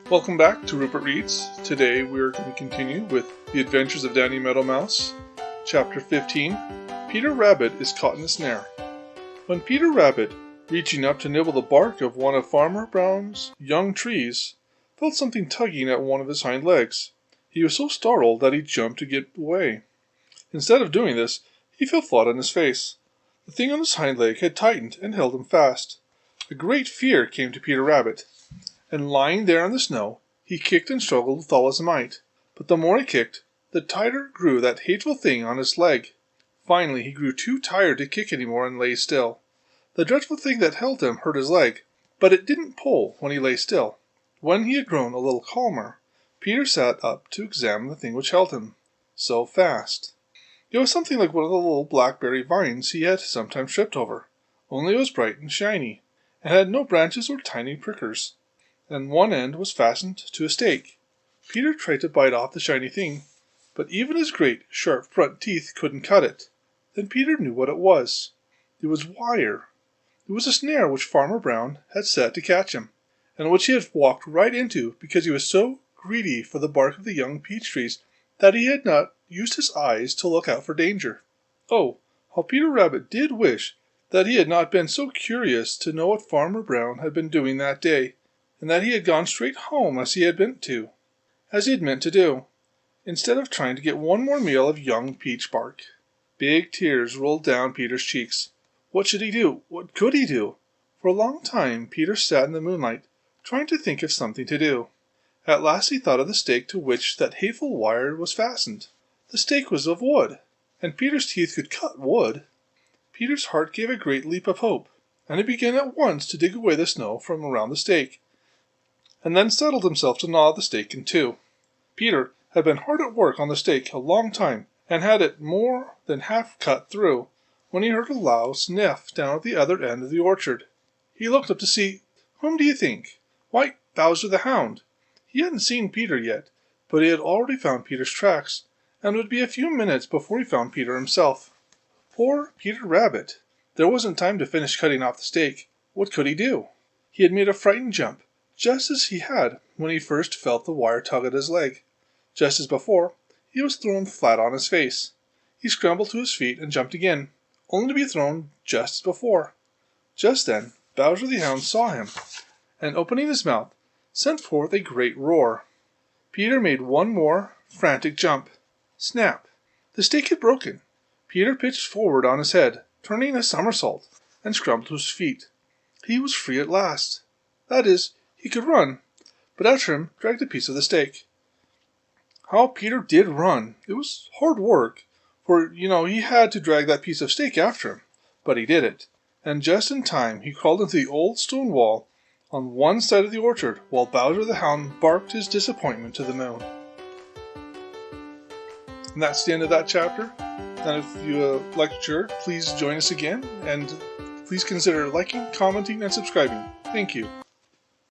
Welcome back to Rupert Reads. Today we're going to continue with The Adventures of Danny Meadow Mouse, Chapter 15, Peter Rabbit is Caught in a Snare. When Peter Rabbit, reaching up to nibble the bark of one of Farmer Brown's young trees, felt something tugging at one of his hind legs, he was so startled that he jumped to get away. Instead of doing this, he fell flat on his face. The thing on his hind leg had tightened and held him fast. A great fear came to Peter Rabbit, and lying there in the snow, he kicked and struggled with all his might. But the more he kicked, the tighter grew that hateful thing on his leg. Finally, he grew too tired to kick any more and lay still. The dreadful thing that held him hurt his leg, but it didn't pull when he lay still. When he had grown a little calmer, Peter sat up to examine the thing which held him so fast. It was something like one of the little blackberry vines he had sometimes tripped over, only it was bright and shiny, and had no branches or tiny prickers, and one end was fastened to a stake. Peter tried to bite off the shiny thing, but even his great, sharp front teeth couldn't cut it. Then Peter knew what it was. It was wire. It was a snare which Farmer Brown had set to catch him, and which he had walked right into because he was so greedy for the bark of the young peach trees that he had not used his eyes to look out for danger. Oh, how Peter Rabbit did wish that he had not been so curious to know what Farmer Brown had been doing that day, and that he had gone straight home as he had meant to do, instead of trying to get one more meal of young peach bark. Big tears rolled down Peter's cheeks. What should he do? What could he do? For a long time Peter sat in the moonlight, trying to think of something to do. At last he thought of the stake to which that hateful wire was fastened. The stake was of wood, and Peter's teeth could cut wood. Peter's heart gave a great leap of hope, and he began at once to dig away the snow from around the stake, and then settled himself to gnaw the stake in two. Peter had been hard at work on the stake a long time, and had it more than half cut through, when he heard a loud sniff down at the other end of the orchard. He looked up to see, whom do you think? Why, Bowser the Hound. He hadn't seen Peter yet, but he had already found Peter's tracks, and it would be a few minutes before he found Peter himself. Poor Peter Rabbit! There wasn't time to finish cutting off the stake. What could he do? He had made a frightened jump, just as he had when he first felt the wire tug at his leg. Just as before, he was thrown flat on his face. He scrambled to his feet and jumped again, only to be thrown just as before. Just then, Bowser the Hound saw him, and opening his mouth, sent forth a great roar. Peter made one more frantic jump. Snap! The stake had broken. Peter pitched forward on his head, turning a somersault, and scrambled to his feet. He was free at last. That is, he could run, but after him dragged a piece of the stake. How Peter did run! It was hard work, for, he had to drag that piece of stake after him, but he did it, and just in time he crawled into the old stone wall on one side of the orchard, while Bowser the Hound barked his disappointment to the moon. And that's the end of that chapter. And if you liked it, please join us again, and please consider liking, commenting, and subscribing. Thank you.